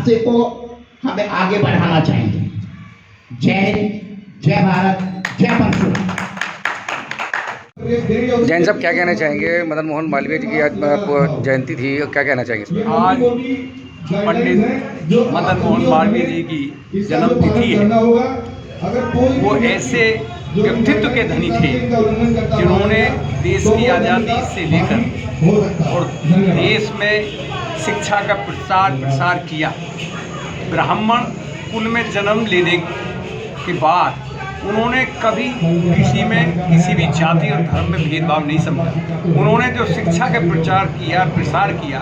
रास्ते को हमें आगे बढ़ाना चाहिए। जय हिंद, जय भारत, जय परशुराम। जैन साहब क्या कहना चाहेंगे? मदन मोहन मालवीय जी की आज जयंती थी, क्या कहना चाहेंगे इसमें? आज पंडित मदन मोहन मालवीय जी की जन्मतिथि है। वो ऐसे व्यक्तित्व के धनी थे जिन्होंने देश की आज़ादी से लेकर और देश में शिक्षा का प्रसार किया। ब्राह्मण कुल में जन्म लेने के बाद उन्होंने कभी किसी भी जाति और धर्म में भेदभाव नहीं समझा। उन्होंने जो शिक्षा का प्रसार किया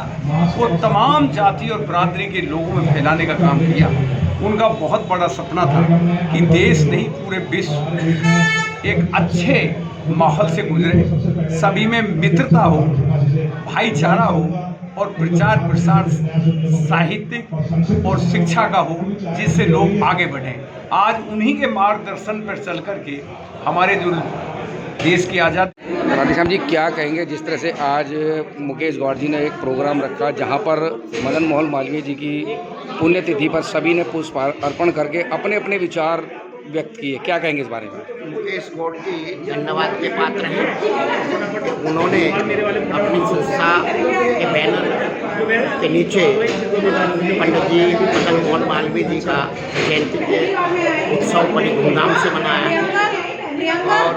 वो तमाम जाति और बरादरी के लोगों में फैलाने का काम किया। उनका बहुत बड़ा सपना था कि देश नहीं पूरे विश्व एक अच्छे माहौल से गुजरे, सभी में मित्रता हो, भाईचारा हो और प्रचार प्रसार साहित्यिक और शिक्षा का हो, जिससे लोग आगे बढ़ें। आज उन्हीं के मार्गदर्शन पर चल कर के हमारे जो देश की आज़ादी। राधेश्याम जी क्या कहेंगे, जिस तरह से आज मुकेश गौड़ जी ने एक प्रोग्राम रखा जहां पर मदन मोहन मालवीय जी की पुण्यतिथि पर सभी ने पुष्प अर्पण करके अपने अपने विचार व्यक्त किए, क्या कहेंगे इस बारे में? मुकेश गौड़ जी धन्यवाद के पात्र हैं। उन्होंने अपनी संस्था के बैनर के नीचे पंडित जी मदन मोहन मालवीय जी का जयंती के उत्सव बड़ी धूमधाम से मनाया और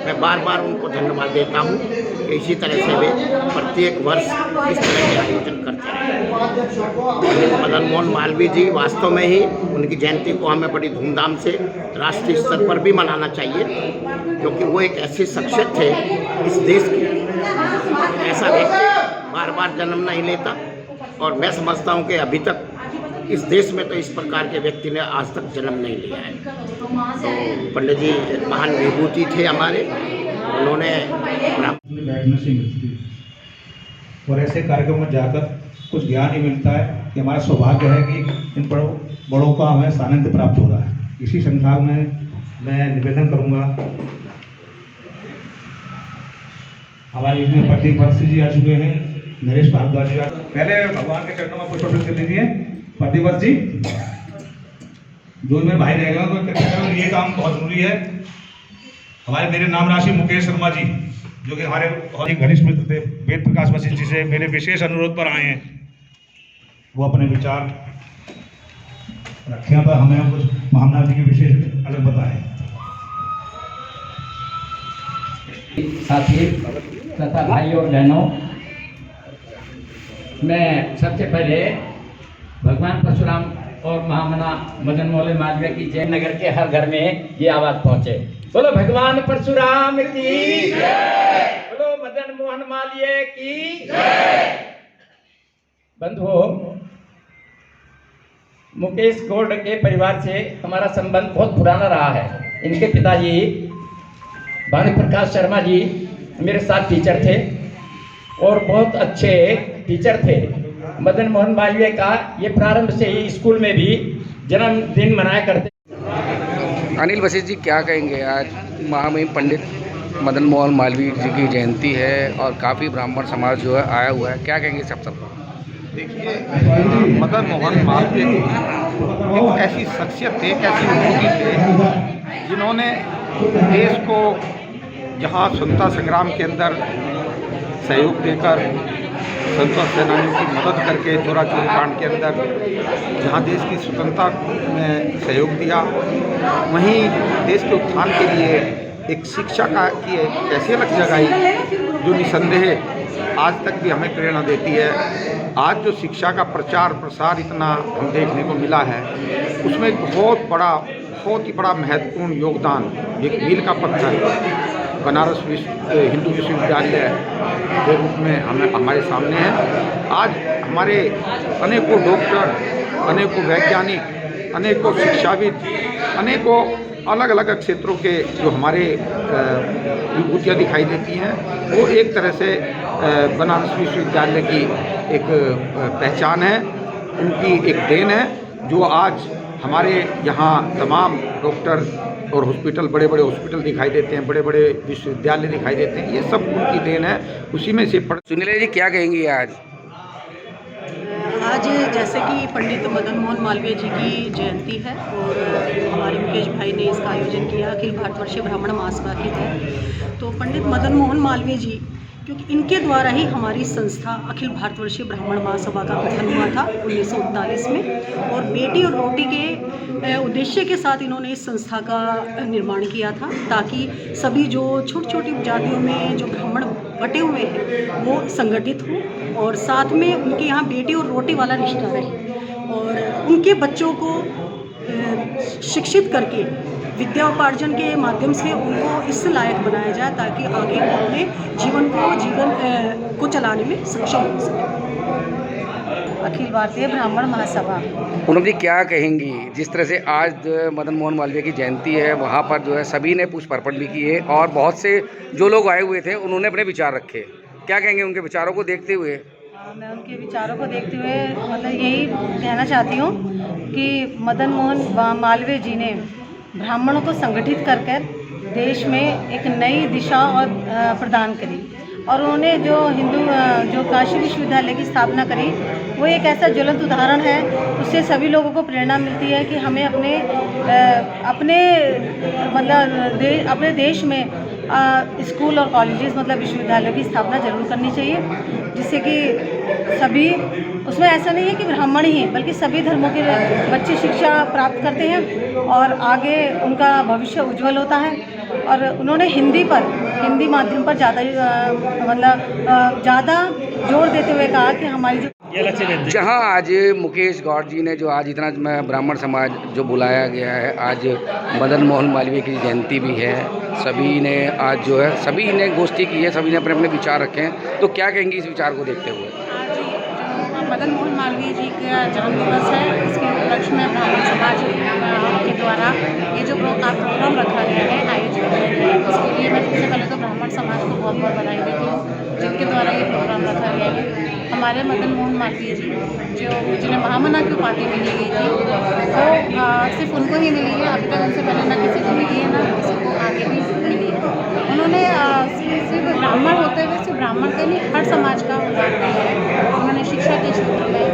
मैं बार बार उनको धन्यवाद देता हूँ कि इसी तरह से वे प्रत्येक वर्ष इस तरह के आयोजन करते हैं। मदन मोहन मालवीय जी वास्तव में ही उनकी जयंती को हमें बड़ी धूमधाम से राष्ट्रीय स्तर पर भी मनाना चाहिए, क्योंकि वो एक ऐसी शख्सियत थे इस देश की, ऐसा व्यक्ति बार बार जन्म नहीं लेता और मैं समझता हूँ कि अभी तक इस देश में तो इस प्रकार के व्यक्ति ने आज तक जन्म नहीं लिया है। तो पंडित जी महान विभूति थे हमारे, उन्होंने बैठने से मिलती है और ऐसे कार्यक्रम में जाकर कुछ ज्ञान ही मिलता है कि हमारा सौभाग्य है कि इन बड़ों का हमें सानिध्य प्राप्त हो रहा है। इसी संदर्भ में मैं निवेदन करूंगा, हमारे इसमें प्रदीप वत्सी जी आ चुके हैं, नरेश भारद्वाज जी। पहले भगवान के चरणों में पुष्प अर्पित कर दीजिए। प्रदीप जी जो मेरे भाई रहेगा तो ये काम बहुत जरूरी है। हमारे मेरे नाम राशि मुकेश शर्मा जी, जो कि हमारे बहुत ही घनिष्ठ मित्र थे, वेद प्रकाश वशिष्ठ जी से मेरे विशेष अनुरोध पर आए हैं। वो अपने विचार रखे पर हमें कुछ महामना जी के विशेष अलग बताएं। साथी तथा भाई और बहनों, मैं सबसे पहले भगवान परशुराम और महामना मदन मोहन मालवीय की जयनगर के हर घर में ये आवाज पहुंचे, बोलो भगवान परशुराम की जय, बोलो मदन मोहन मालवीय की जय। बंधुओं, मुकेश गौड़ के परिवार से हमारा संबंध बहुत पुराना रहा है। इनके पिताजी भानु प्रकाश शर्मा जी मेरे साथ टीचर थे और बहुत अच्छे टीचर थे। मदन मोहन मालवीय का ये प्रारंभ से ही स्कूल में भी जन्मदिन मनाया करते। अनिल वशिष्ठ जी क्या कहेंगे, आज महामहिम पंडित मदन मोहन मालवीय जी की जयंती है और काफ़ी ब्राह्मण समाज जो है आया हुआ है, क्या कहेंगे सब? देखिए, मदन मोहन मालवीय जी एक ऐसी शख्सियत थे, एक ऐसी विभूति थे जिन्होंने देश को जहाँ स्वतंत्रता संग्राम के अंदर सहयोग देकर स्वतंत्रता सेनानियों की मदद करके चोरा चोरी कांड के अंदर जहाँ देश की स्वतंत्रता में सहयोग दिया, वहीं देश के उत्थान के लिए एक शिक्षा की एक ऐसी अलग जगाई जो निसंदेह आज तक भी हमें प्रेरणा देती है। आज जो शिक्षा का प्रचार प्रसार इतना हम देखने को मिला है, उसमें एक बहुत ही बड़ा महत्वपूर्ण योगदान, एक मील का पत्थर बनारस हिंदू विश्वविद्यालय के रूप में हमारे सामने है। आज हमारे अनेकों डॉक्टर, अनेकों वैज्ञानिक, अनेकों शिक्षाविद, अनेकों अलग अलग क्षेत्रों के जो हमारे विभूतियाँ दिखाई देती हैं, वो एक तरह से बनारस विश्वविद्यालय की एक पहचान है, उनकी एक देन है, जो आज हमारे यहाँ तमाम डॉक्टर और हॉस्पिटल, बड़े बड़े हॉस्पिटल दिखाई देते हैं, बड़े बड़े विश्वविद्यालय दिखाई देते हैं, ये सब उनकी देन है। उसी में से सुनील जी क्या कहेंगी आज? आज जैसे कि पंडित मदन मोहन मालवीय जी की जयंती है और हमारे मुकेश भाई ने इसका आयोजन किया अखिल भारतवर्षीय ब्राह्मण महासभा के तहत। तो पंडित मदन मोहन मालवीय जी, क्योंकि इनके द्वारा ही हमारी संस्था अखिल भारतवर्षीय ब्राह्मण महासभा का गठन हुआ था 1939 में, और बेटी और रोटी के उद्देश्य के साथ इन्होंने इस संस्था का निर्माण किया था, ताकि सभी जो छोटी छोटी जातियों में जो ब्राह्मण बटे हुए हैं वो संगठित हों और साथ में उनके यहाँ बेटी और रोटी वाला रिश्ता रहे और उनके बच्चों को शिक्षित करके विद्या उपार्जन के माध्यम से उनको इस लायक बनाया जाए ताकि आगे वो अपने जीवन को चलाने में सक्षम हो सके। अखिल भारतीय ब्राह्मण महासभा। पूनम जी क्या कहेंगी, जिस तरह से आज मदन मोहन मालवीय की जयंती है, वहाँ पर जो है सभी ने पुष्प अर्पण भी किए और बहुत से जो लोग आए हुए थे उन्होंने अपने विचार रखे, क्या कहेंगे उनके विचारों को देखते हुए? मैं उनके विचारों को देखते हुए मतलब यही कहना चाहती हूँ कि मदन मोहन मालवीय जी ने ब्राह्मणों को संगठित कर देश में एक नई दिशा और प्रदान करी, और उन्होंने जो काशी विश्वविद्यालय की स्थापना करी वो एक ऐसा ज्वलंत उदाहरण है। उससे सभी लोगों को प्रेरणा मिलती है कि हमें अपने देश में स्कूल और कॉलेजेस मतलब विश्वविद्यालयों की स्थापना जरूर करनी चाहिए, जिससे कि सभी, उसमें ऐसा नहीं है कि ब्राह्मण ही बल्कि सभी धर्मों के बच्चे शिक्षा प्राप्त करते हैं और आगे उनका भविष्य उज्जवल होता है। और उन्होंने हिंदी माध्यम पर ज़्यादा जोर देते हुए कहा कि हमारी जो जहाँ आज मुकेश गौड़ जी ने जो आज इतना ब्राह्मण समाज जो बुलाया गया है, आज मदन मोहन मालवीय की जयंती भी है, सभी ने आज जो है सभी ने गोष्ठी की है, सभी ने अपने अपने विचार रखे हैं, तो क्या कहेंगी इस विचार को देखते हुए? मदन मोहन मालवीय जी का जन्म दिवस है, इसके उपलक्ष्य में ब्राह्मण समाज के द्वारा ये जो प्रोग्राम रखा गया है, आयोजित किया गया है, उसके लिए मैं सबसे पहले तो ब्राह्मण समाज को बहुत बहुत बधाई देती हूँ जिनके द्वारा ये प्रोग्राम रखा गया है। हमारे मदन मोहन मालवीय जी जिन्हें महामना की उपाधि मिली गई थी वो सिर्फ उनको ही मिली है, अभी तक उनसे पहले ना किसी को मिली है ना किसी को आगे भी मिली है। उन्होंने सिर्फ ब्राह्मण होते हुए सिर्फ ब्राह्मण के नहीं हर समाज का उद्धार किया है। उन्होंने शिक्षा के क्षेत्र में,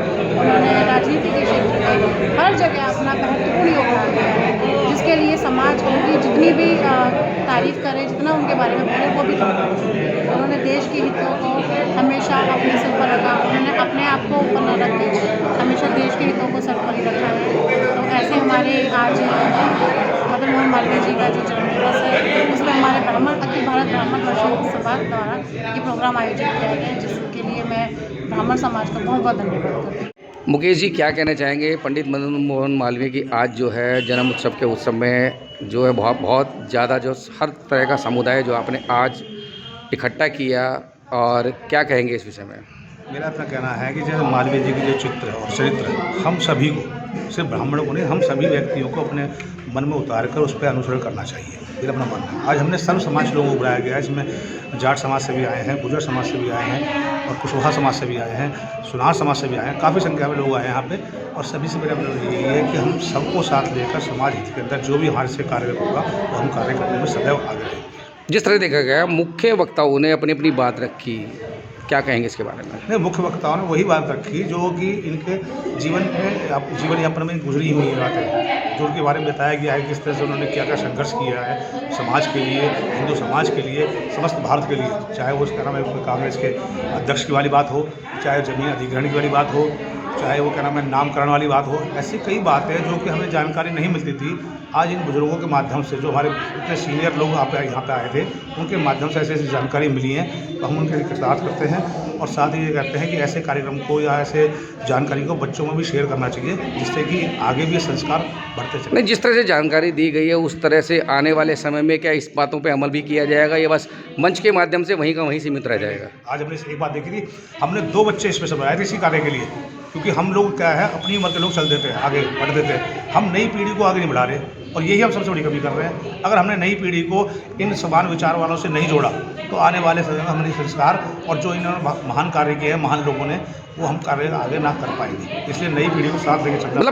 उन्होंने राजनीति के क्षेत्र में, हर जगह अपना महत्वपूर्ण योगदान दिया है, जिसके लिए समाज उनकी जितनी भी तारीफ करे, जितना उनके बारे में बोले वो भी कम है। उन्होंने देश के हितों को हमेशा अपने सिर पर रखा, उन्होंने अपने आप को ऊपर न रख के हमेशा देश के हितों को सर पर ही रखा है। तो ऐसे हमारे आज मदन मोहन मालवीय जी का जो जन्म दिवस है उसमें हमारे अखिल भारत ब्राह्मण वर्षीय सभा द्वारा ये प्रोग्राम आयोजित किया गया है, जिसके लिए मैं ब्राह्मण समाज का बहुत बहुत धन्यवाद करती हूँ। मुकेश जी क्या कहना चाहेंगे, पंडित मदन मोहन मालवीय की आज जो है जन्म उत्सव के उत्सव में जो है बहुत ज़्यादा जो हर तरह का समुदाय जो आपने आज इकट्ठा किया, और क्या कहेंगे इस विषय में? मेरा अपना कहना है कि जैसे मालवीय जी की जो चित्र और चरित्र है, हम सभी को, सिर्फ ब्राह्मणों को नहीं, हम सभी व्यक्तियों को अपने मन में उतार कर उस पर अनुसरण करना चाहिए, मेरा अपना मानना है। आज हमने सर्व समाज लोगों को बुलाया गया है, इसमें जाट समाज से भी आए हैं, गुर्जर समाज से भी आए हैं और कुशवाहा समाज से भी आए हैं, सुनार समाज से भी आए हैं, काफ़ी संख्या में लोग आए हैं यहाँ पे। और सभी से मेरा मतलब यही है कि हम सबको साथ लेकर समाज हित के अंदर जो भी हमारे से कार्य होगा वो हम कार्य करने में सदैव आगे रहेंगे। जिस तरह देखा गया मुख्य वक्ताओं ने अपनी अपनी बात रखी, क्या कहेंगे इसके बारे में? नहीं, मुख्य वक्ताओं ने वही बात रखी जो कि इनके जीवन यापन में गुजरी हुई बातें, जो उनके बारे में बताया गया है, किस तरह से उन्होंने क्या क्या संघर्ष किया है समाज के लिए, हिंदू समाज के लिए, समस्त भारत के लिए, चाहे वो उसका नाम है कांग्रेस के अध्यक्ष की वाली बात हो, चाहे जमीन अधिग्रहण की वाली बात हो, चाहे वो क्या नाम है नामकरण वाली बात हो। ऐसी कई बातें जो कि हमें जानकारी नहीं मिलती थी, आज इन बुजुर्गों के माध्यम से, जो हमारे इतने सीनियर लोग यहाँ पे आए थे, उनके माध्यम से ऐसी जानकारी मिली है, तो हम उनके लिए कृतज्ञता करते हैं। और साथ ही ये कहते हैं कि ऐसे कार्यक्रम को या ऐसे जानकारी को बच्चों में भी शेयर करना चाहिए, जिससे कि आगे भी संस्कार बढ़ते चले। नहीं, जिस तरह से जानकारी दी गई है उस तरह से आने वाले समय में क्या इस बातों पे अमल भी किया जाएगा, या बस मंच के माध्यम से वहीं का वहीं सीमित रह जाएगा? आज हमने एक बात देखी थी, हमने 2 बच्चे स्पेशल बनाए थे इसी कार्य के लिए, क्योंकि हम लोग क्या है अपनी उम्र के लोग चल देते हैं, आगे बढ़ देते हैं, हम नई पीढ़ी को आगे नहीं बढ़ा रहे, और यही हम सबसे बड़ी कमी कर रहे हैं। अगर हमने नई पीढ़ी को इन समान विचार वालों से नहीं जोड़ा तो आने वाले समय में हमारे संस्कार और जो इन्होंने महान कार्य किए हैं महान लोगों ने, वो हम कार्य आगे ना कर पाएंगे। इसलिए नई पीढ़ी को साथ लेकर चलना।